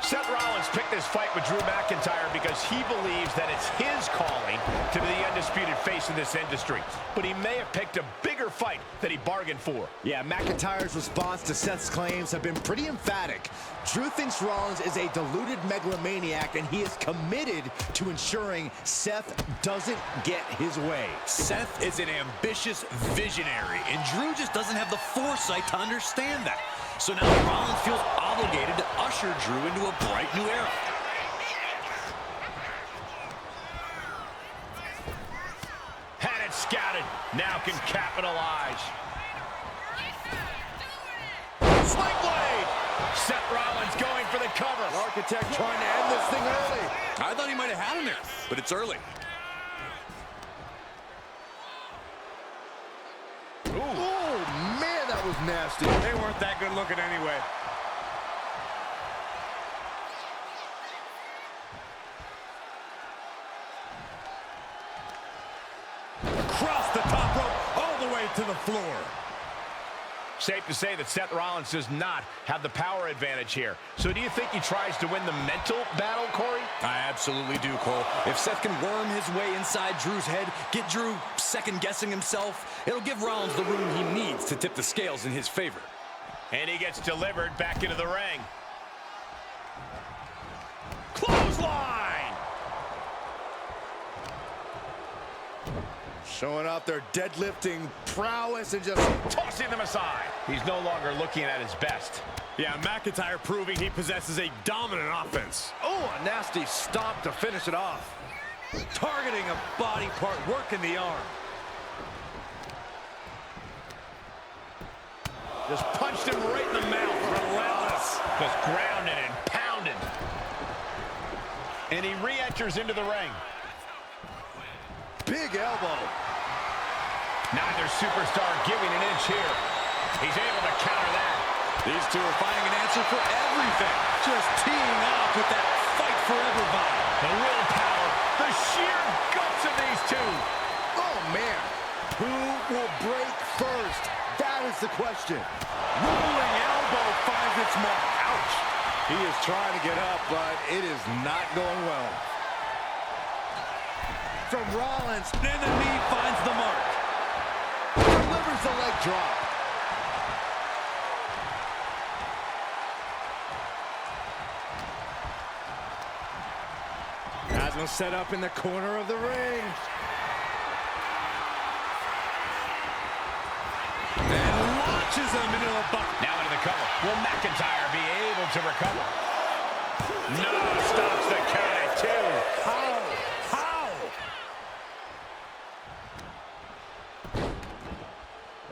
Seth Rollins picked this fight with Drew McIntyre because he believes that it's his calling to be the undisputed face of this industry. But he may have picked a bigger fight that he bargained for. Yeah, McIntyre's response to Seth's claims have been pretty emphatic. Drew thinks Rollins is a deluded megalomaniac, and he is committed to ensuring Seth doesn't get his way. Seth is an ambitious visionary, and Drew just doesn't have the foresight to understand that. So now Rollins feels obligated to usher Drew into a bright new era. Had it scouted, now can capitalize. Sling blade! Seth Rollins going for the cover. The Architect trying to end this thing early. I thought he might have had him there, but it's early. Oh, man, that was nasty. They weren't that good looking anyway. Across the top rope, all the way to the floor. Safe to say that Seth Rollins does not have the power advantage here. So do you think he tries to win the mental battle, Corey? I absolutely do, Cole. If Seth can worm his way inside Drew's head, get Drew second-guessing himself, it'll give Rollins the room he needs to tip the scales in his favor. And he gets delivered back into the ring. Clothesline! Showing off their deadlifting prowess and just Tossing them aside. He's no longer looking at his best. Yeah, McIntyre proving he possesses a dominant offense. oh, a nasty stomp to finish it off. Targeting a body part, working the arm. Just punched him right in the mouth. Relentless. Just grounded and pounded. And he re-enters into the ring. Big elbow. Neither superstar giving an inch here. He's able to counter that. These two are finding an answer for everything. Just teeing off with that fight forever vibe. The willpower, the sheer guts of these two. Oh, man. Who will break first? That is the question. Rolling elbow finds its mark. Ouch. He is trying to get up, but it is not going well. From Rollins, And the knee finds the mark. delivers the leg drop. Has him set up in the corner of the ring. And launches him into a bucket. Now into the cover. Will McIntyre be able to recover? No, stops the count at two. How?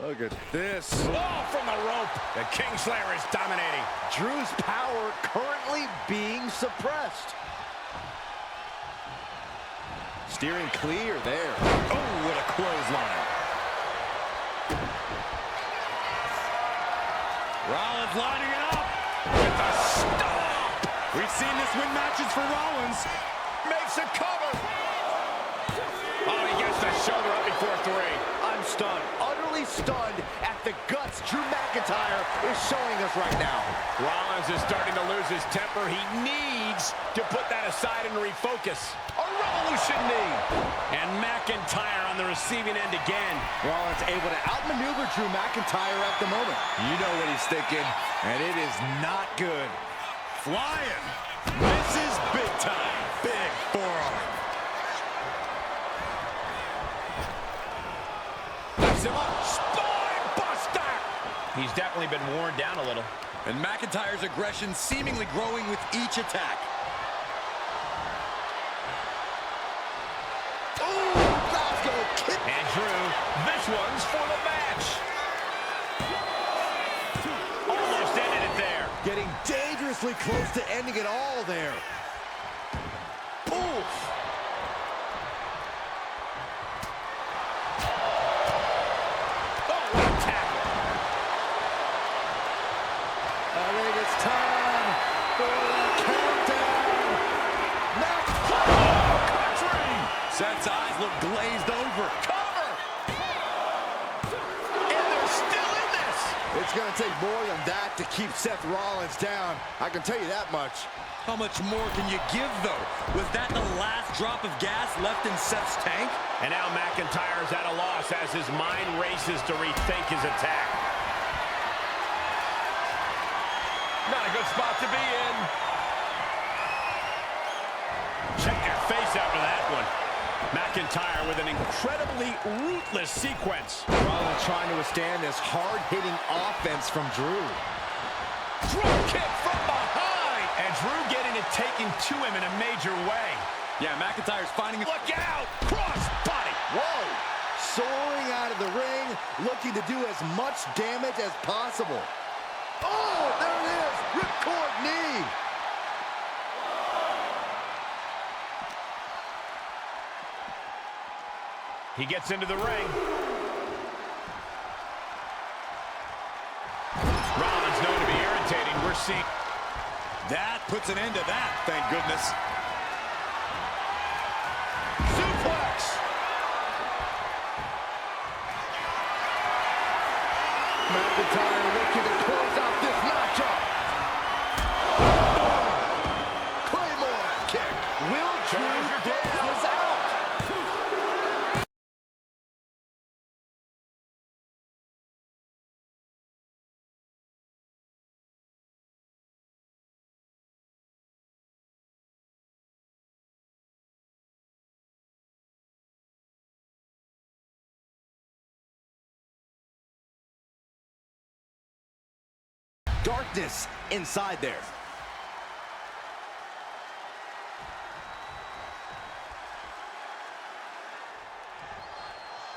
Look at this. Oh, from the rope. The Kingslayer is dominating. Drew's power currently being suppressed. Steering clear there. Oh, what a clothesline. Rollins lining it up. With a stomp. We've seen this win matches for Rollins. Makes a cover. Oh, he gets the shoulder up before three. I'm stunned, utterly stunned at the guts Drew McIntyre is showing us right now. Rollins is starting to lose his temper. He needs to put that aside and refocus. A revolution knee. And McIntyre on the receiving end again. Rollins able to outmaneuver Drew McIntyre at the moment. You know what he's thinking, and it is not good. Flying. This is big time. Big forearm. Lifts him up. Spine buster. He's definitely been worn down a little. And McIntyre's aggression seemingly growing with each attack. And Drew, this one's for the match. Almost ended it there. Getting dangerously close to ending it all there. Oof. Oh, what a tackle. I think it's time for the countdown. Oh, country. Seth's eyes look glazed over. Cover. And they're still in this. It's it's going to take more than that to keep Seth Rollins down. I can tell you that much. How much more can you give, though? Was that the last drop of gas left in Seth's tank? And now McIntyre's at a loss as his mind races to rethink his attack. Not a good spot to be in. Check your face after that one. McIntyre with an incredibly ruthless sequence. Rollins trying to withstand this hard-hitting offense from Drew. Drop kick from behind. And Drew getting it taken to him in a major way. Yeah, McIntyre's finding... Look out! Cross body. Whoa! Soaring out of the ring, looking to do as much damage as possible. Oh, there it is! Ripcord knee! He gets into the ring. Rollins known to be irritating. We're seeing... That puts an end to that, thank goodness. Suplex! McIntyre looking to close out this matchup. Claymore kick. Will Drew close this out? Darkness inside there.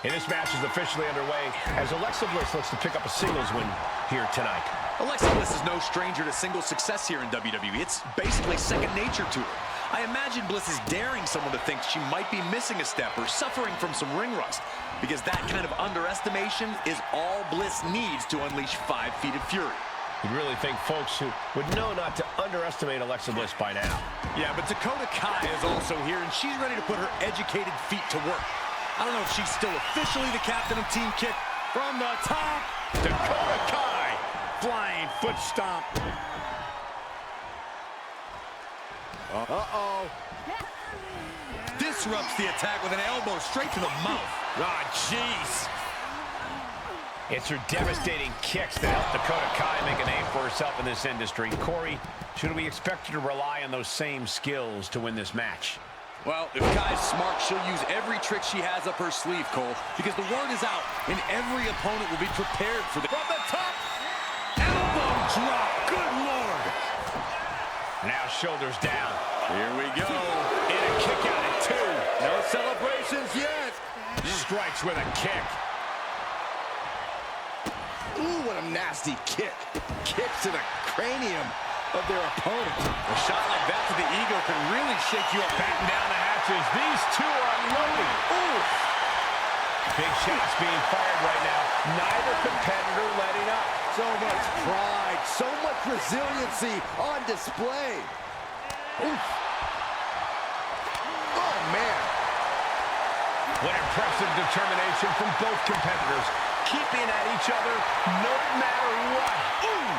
And this match is officially underway as Alexa Bliss looks to pick up a singles win here tonight. Alexa Bliss is no stranger to single success here in WWE. It's basically second nature to her. I imagine Bliss is daring someone to think she might be missing a step or suffering from some ring rust, because that kind of underestimation is all Bliss needs to unleash 5 feet of fury. You'd really think folks who would know not to underestimate Alexa Bliss by now. Yeah, but Dakota Kai is also here, and she's ready to put her educated feet to work. I don't know if she's still officially the captain of Team Kick. From the top, Dakota Kai. flying foot stomp. Uh-oh. Disrupts the attack with an elbow straight to the mouth. Ah, jeez. It's her devastating kicks that help Dakota Kai make a name for herself in this industry. Corey, should we expect her to rely on those same skills to win this match? Well, if Kai's smart, she'll use every trick she has up her sleeve, Cole, because the word is out, and every opponent will be prepared for the... From the top, elbow drop! Good Lord! now shoulders down. Here we go. And a kick out at 2. No celebrations yet. Strikes with a kick. Ooh, what a nasty kick. Kicks to the cranium of their opponent. A shot like that to the ego can really shake you up. Batten down the hatches. These two are unloading. Ooh. Big shots being fired right now. Neither competitor letting up. So much pride, so much resiliency on display. Oof. Oh, man. What impressive determination from both competitors. Keeping at each other no matter what. Ooh.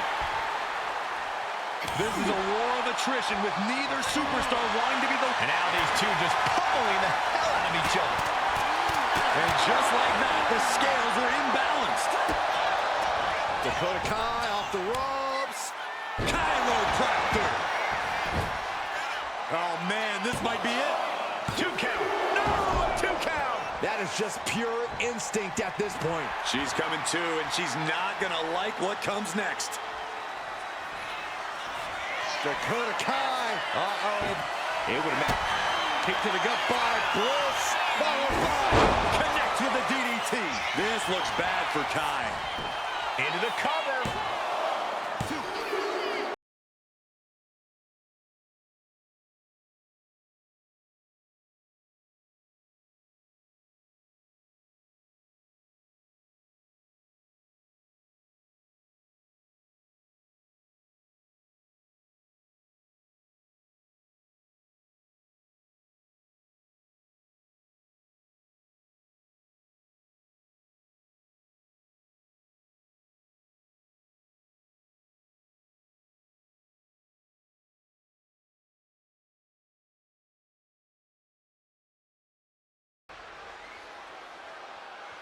This is a war of attrition with neither superstar wanting to be the... And now these two just pummeling the hell out of each other. And just like that, the scales are imbalanced. Dakota Kai off the ropes. Chiropractor. Oh, man, this might be it. 2 count. No, 2 count. That is just pure instinct at this point. She's coming too, and she's not going to like what comes next. Dakota Kai. Uh-oh. It would have been kick to the gut by Bliss. Followed by Connects with the DDT. This looks bad for Kai. Into the cover.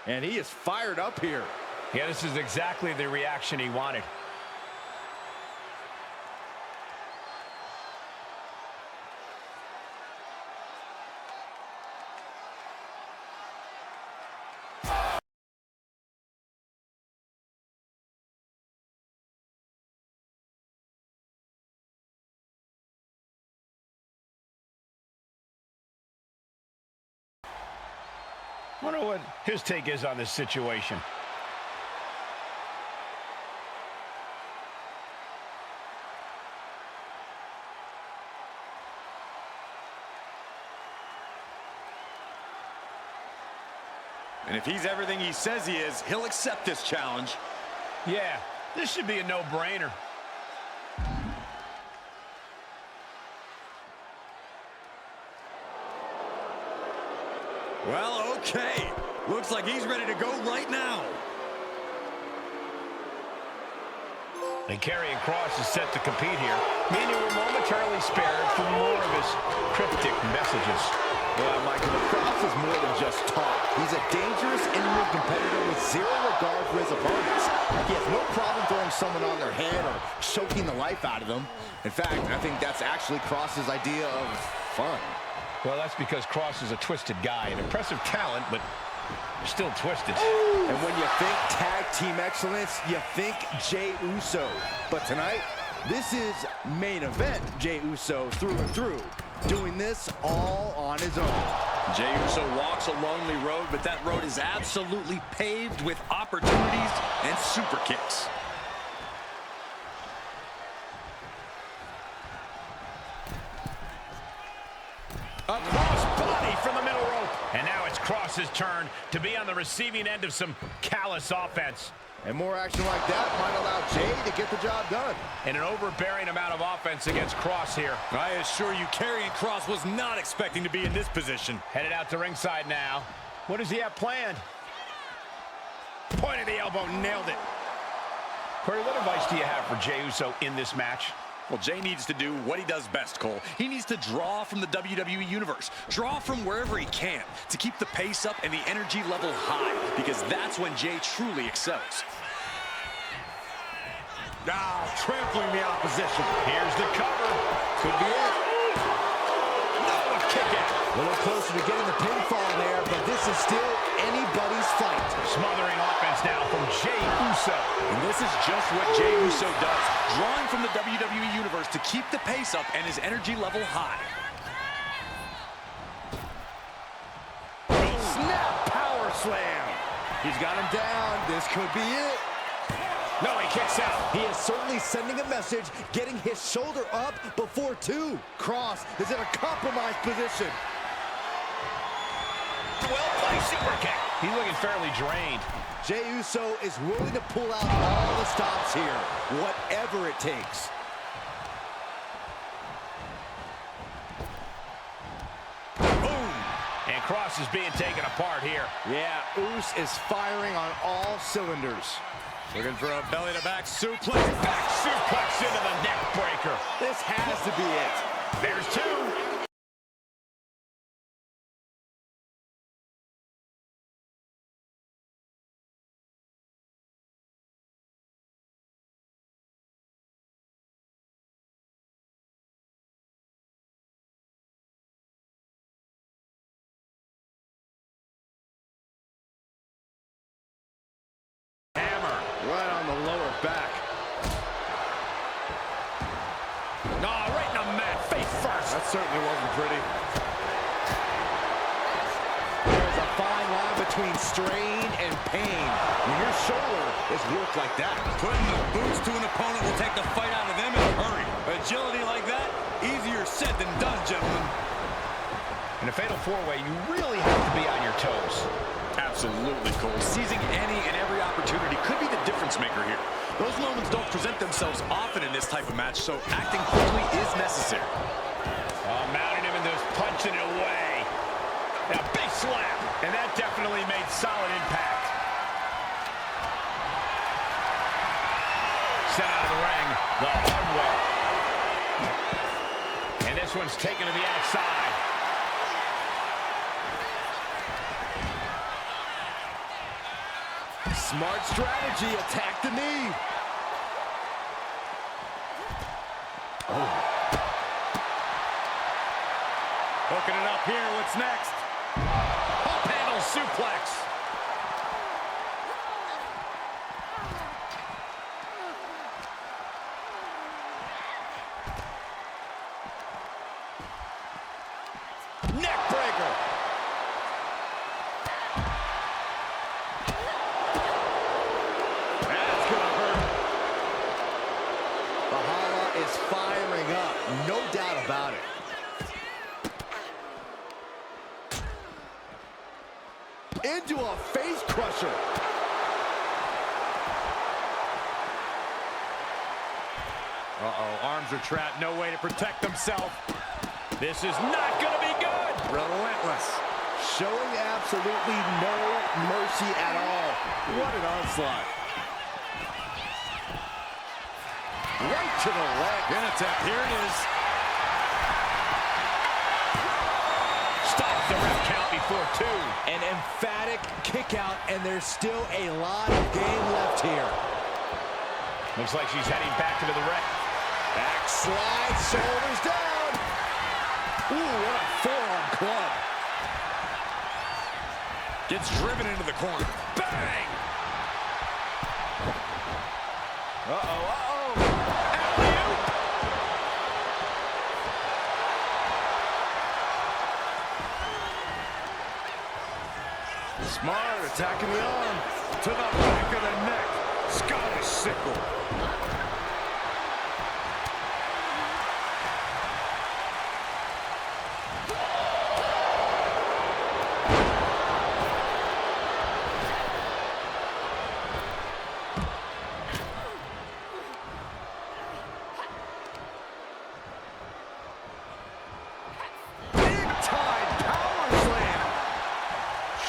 And he is fired up here. Yeah, this is exactly the reaction he wanted. I wonder what his take is on this situation. And if he's everything he says he is, he'll accept this challenge. Yeah, this should be a no-brainer. Well, okay. Looks like he's ready to go right now. And Karrion Kross is set to compete here, meaning we're momentarily spared from more of his cryptic messages. Well, Michael, Kross is more than just talk. He's a dangerous in-ring competitor with zero regard for his opponents. He has no problem throwing someone on their head or choking the life out of them. In fact, I think that's actually Kross's idea of fun. Well, that's because Kross is a twisted guy, an impressive talent, but still twisted. And when you think tag team excellence, you think Jey Uso. But tonight, this is main event Jey Uso through and through, doing this all on his own. Jey Uso walks a lonely road, but that road is absolutely paved with opportunities and super kicks. A cross body from the middle rope. And now it's Kross's turn to be on the receiving end of some callous offense. And more action like that might allow Jey to get the job done. And an overbearing amount of offense against Kross here. I assure you, Karrion Kross was not expecting to be in this position. Headed out to ringside now. What does he have planned? Point of the elbow, nailed it. Corey, what advice do you have for Jey Uso in this match? Well, Jey needs to do what he does best, Cole. He needs to draw from the WWE Universe. Draw from wherever he can to keep the pace up and the energy level high, because that's when Jey truly excels. Trampling the opposition. Here's the cover. Could be it. No, a kick out. A little closer to getting the pinfall there, but this is still anybody's fight. Smothering offense now from Jey Uso. And this is just what Jey Uso does, drawing from the WWE Universe to keep the pace up and his energy level high. Snap power slam. He's got him down. This could be it. No, he kicks out. He is certainly sending a message, getting his shoulder up before two. Kross is in a compromised position. Well-placed super kick. He's looking fairly drained. Jey Uso is willing to pull out all the stops here, whatever it takes. Boom. And Kross is being taken apart here. Yeah, Uso is firing on all cylinders. Looking for a belly-to-back suplex. Back suplex into the neck breaker. This has to be it. There's two. Right on the lower back. No, right in the mat, face first. That certainly wasn't pretty. There's a fine line between strain and pain when your shoulder is worked like that. Putting the boots to an opponent will take the fight out of them in a hurry. Agility like that, easier said than done, gentlemen. In a fatal four-way, you really have to be on your toes. Absolutely, Cole. Seizing any and every opportunity could be the difference maker here. Those moments don't present themselves often in this type of match, so acting quickly is necessary. Mounting him and just punching it away. A big slap, and that definitely made solid impact. Sent out of the ring the hard way. And this one's taken to the outside. Smart strategy, attack the knee. Oh. Hooking it up here, what's next? Up handle suplex. Neck breaker. That's gonna hurt. Valhalla is firing up, no doubt about it. Into a face crusher. Uh-oh, arms are trapped, no way to protect himself. This is not going to be good. Relentless. Showing absolutely no mercy at all. What an onslaught. Right to the leg. Pin attempt, here it is. Stops the ref count before 2. An emphatic kick out, and there's still a lot of game left here. Looks like she's heading back into the ring. Backslide, shoulders down. Ooh, what a forearm club. Gets driven into the corner. Bang! Uh-oh. Alley-oop! Smart, attacking the arm. To the back of the neck. Scottish sickle.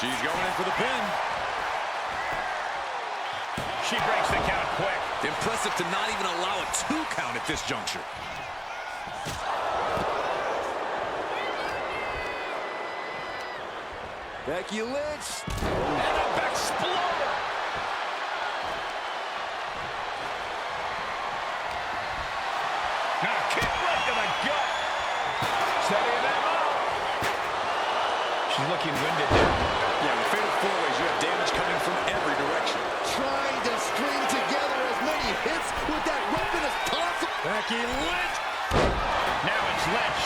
She's going in for the pin. She breaks the count quick. Impressive to not even allow a 2 count at this juncture. Becky Lynch. And a exploder. Now kick right to the gut. Setting them up. She's looking winded there. Yeah, with fatal 4-ways, you have damage coming from every direction. Trying to string together as many hits with that weapon as possible. Becky Lynch. Now it's Lynch.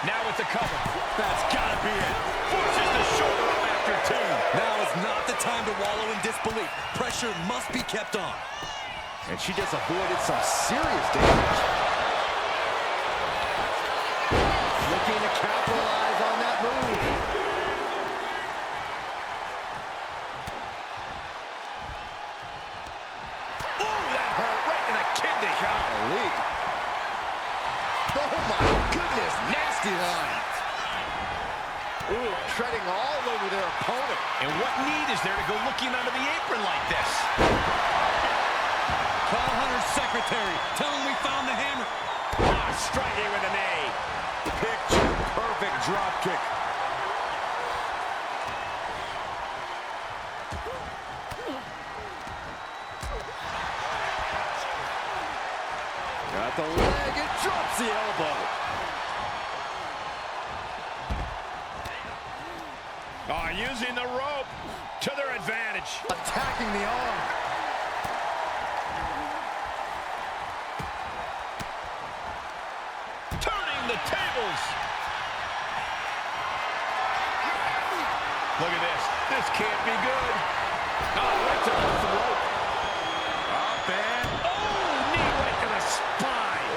Now with the cover. That's gotta be it. Forces the shoulder up after 2. Now is not the time to wallow in disbelief. Pressure must be kept on. And she just avoided some serious damage. Looking to capitalize on that move. Ooh, that hurt right in the kidney. Golly. Oh my goodness, nasty line. Ooh, treading all over their opponent. And what need is there to go looking under the apron like this? Call Hunter's secretary. Tell him we found the hammer. Ah, striking with an A. Picture perfect drop kick. Got the leg and drops the elbow. Oh, using the rope to their advantage. Attacking the arm. Turning the tables. Look at this. This can't be good. Oh, right to the throat. Up and Oh, knee right to the spine.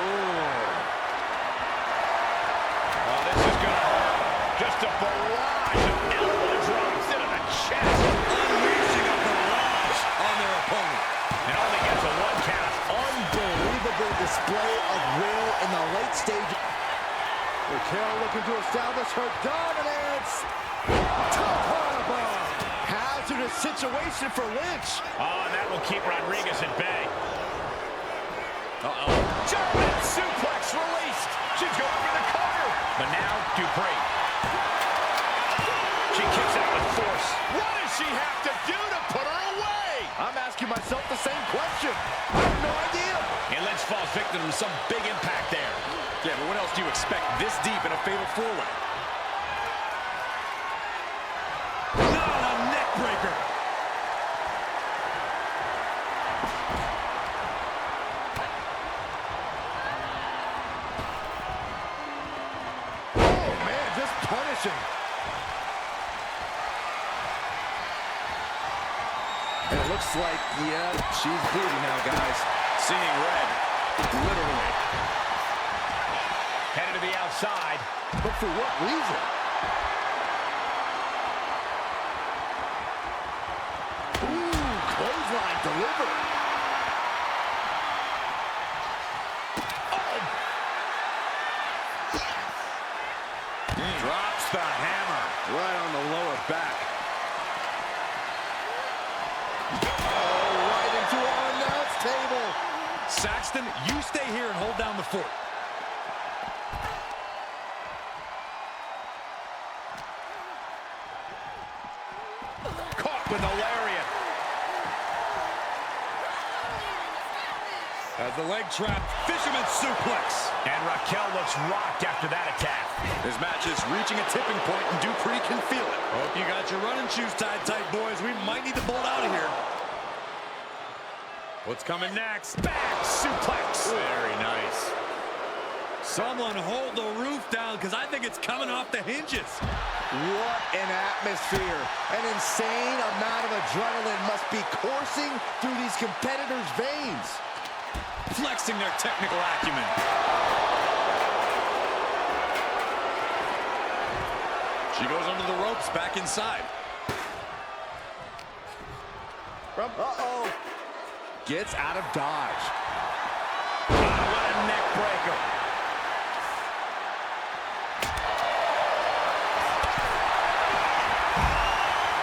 Oh, this is going to hurt. Just a barrage of elbow drops into the chest. Unleashing a barrage on their opponent. And only gets a 1 count. unbelievable display of will in the late stage. Raquel looking to establish her dominance. Top harbor. Hazardous situation for Lynch. Oh, and that will keep Rodriguez at bay. Uh-oh. German suplex released. She's going for the cover. But now, Dupree. She kicks out with force. What is she have to do to put her away? I'm asking myself the same question. I have no idea. And Lynch falls victim to some big impact there. Yeah, but what else do you expect this deep in a fatal four-way? Not a neck breaker. Oh, man, just punishing. And it looks like, yeah, she's bleeding now, guys. Seeing red, literally. Headed to the outside. But for what reason? Ooh, clothesline delivered. Drops the hammer. Right on the lower back. Oh, right into our announce table. Saxton, you stay here and hold down the fort. Caught with a lariat. As the leg trap, fisherman suplex. And Raquel looks rocked after that attack. This match is reaching a tipping point, and Dupree can feel it. Hope you got your running shoes tied tight, boys. We might need to bolt out of here. What's coming next? Back suplex. Very nice. Someone hold the roof down, because I think it's coming off the hinges. What an atmosphere. An insane amount of adrenaline must be coursing through these competitors' veins. Flexing their technical acumen. She goes under the ropes, back inside. Uh-oh. Gets out of dodge. What a neck breaker.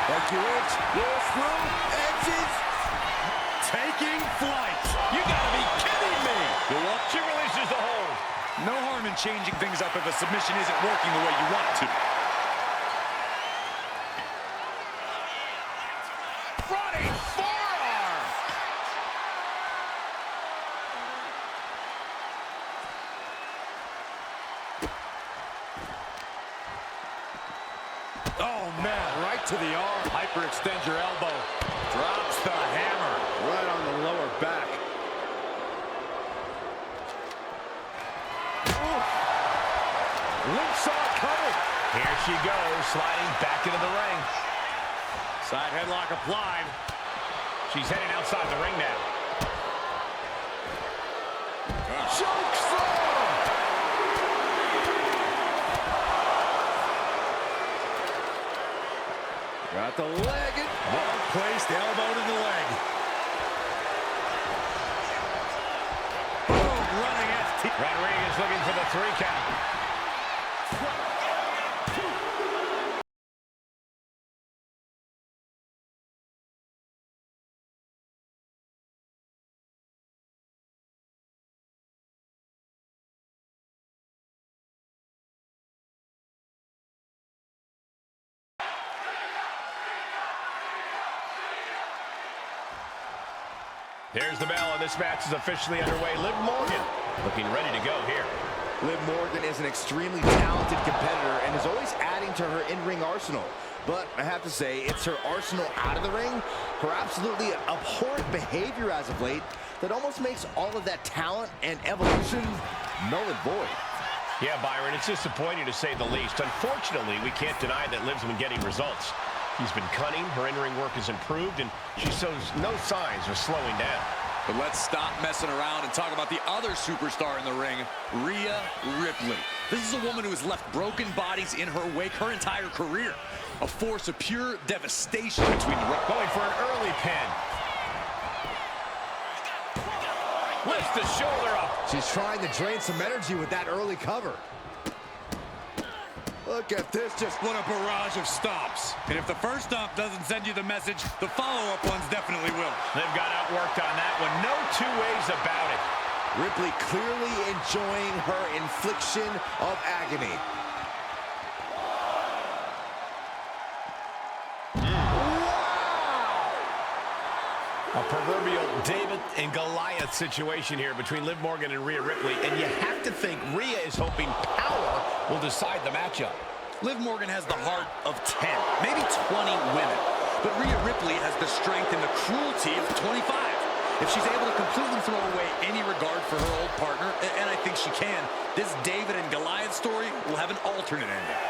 Thank you, Edge. Rolls through. Edges. Taking flight. You gotta be kidding me. The what? She releases the hold. No harm in changing things up if a submission isn't working the way you want it to. Running forearm. Oh, man. Right to the arm. Hyperextend your elbow. Drops the hammer. Right on the lower back. Lynch saw it coming. Here she goes, sliding back into the ring. Side headlock applied. She's heading outside the ring now. Choke slam. Got the leg. Well-placed elbow to the leg. Running ST. Rodriguez looking for the 3 count. Here's the bell, and this match is officially underway. Liv Morgan looking ready to go here. Liv Morgan is an extremely talented competitor and is always adding to her in-ring arsenal. But I have to say, it's her arsenal out of the ring, her absolutely abhorrent behavior as of late, that almost makes all of that talent and evolution null and void. Yeah, Byron, it's disappointing to say the least. Unfortunately, we can't deny that Liv's been getting results. He's been cunning, her in-ring work has improved, and she shows no signs of slowing down. But let's stop messing around and talk about the other superstar in the ring, Rhea Ripley. This is a woman who has left broken bodies in her wake her entire career. A force of pure devastation between the ropes. Going for an early pin. Lifts the shoulder up. She's trying to drain some energy with that early cover. Look at this, just What a barrage of stomps. And if the first stomp doesn't send you the message, the follow-up ones definitely will. Liv got outworked on that one. No two ways about it. Ripley clearly enjoying her infliction of agony. Wow! A proverbial David and Goliath situation here between Liv Morgan and Rhea Ripley, and you have to think Rhea is hoping power will decide the matchup. Liv Morgan has the heart of 10, maybe 20 women. But Rhea Ripley has the strength and the cruelty of 25. If she's able to completely throw away any regard for her old partner, and I think she can, this David and Goliath story will have an alternate ending.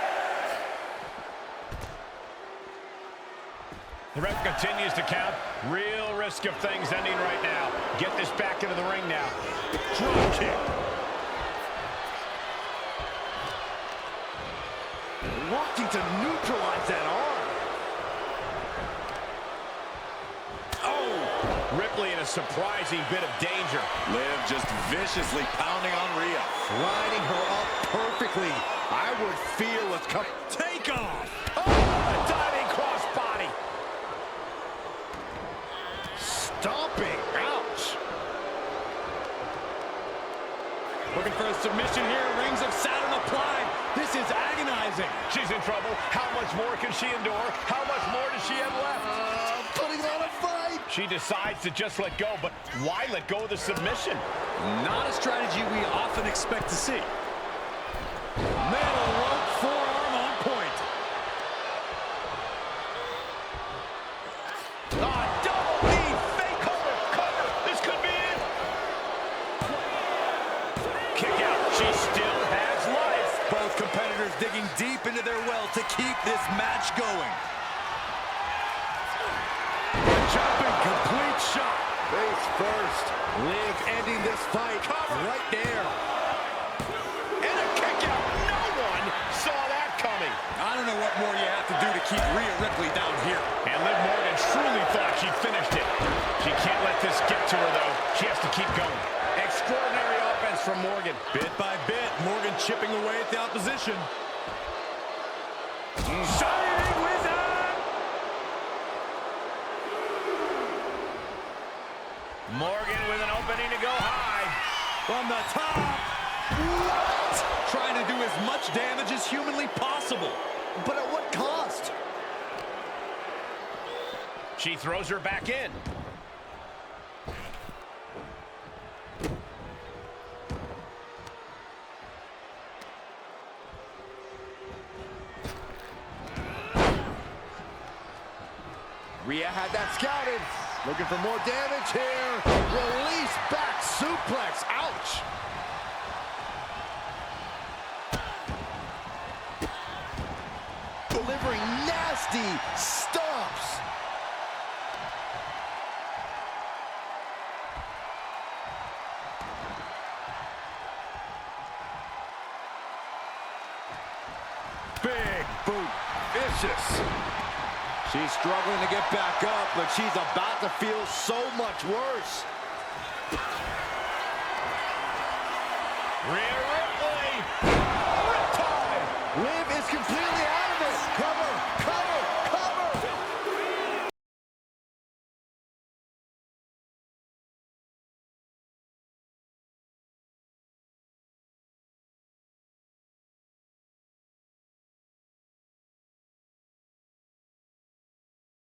The ref continues to count. Real risk of things ending right now. Get this back into the ring now. Drop kick. Working to neutralize that arm. Oh! Ripley in a surprising bit of danger. Liv just viciously pounding on Rhea. Lining her up perfectly. I would feel it's coming. Take off! Oh! A diving crossbody. Stomping. Ouch. Looking for a submission here. Rings of Saturn applied. This is agonizing. She's in trouble. How much more can she endure? How much more does she have left? Putting on a fight. She decides to just let go, but why let go of the submission? Not a strategy we often expect to see. Metal rope forearm on point. Double knee, fake cover. This could be it. Kick out. She still has life. Both competitors digging deep into their well to keep this match going. Jumping complete shot. Face first. Liv ending this fight right there. And a kick out. No one saw that coming. I don't know what more you have to do to keep Rhea Ripley down here. And Liv Morgan truly thought she finished it. She can't let this get to her, though. She has to keep going. Extraordinary offense from Morgan. Bit by bit, Morgan chipping away at the opposition. Shining Wizard! Morgan with an opening to go high. From the top. What? Trying to do as much damage as humanly possible. But at what cost? She throws her back in. Rhea had that scouted. Looking for more damage here. Release back suplex. Ouch. Delivering nasty stomps. Big boot. Vicious. She's struggling to get back up, but she's about to feel so much worse.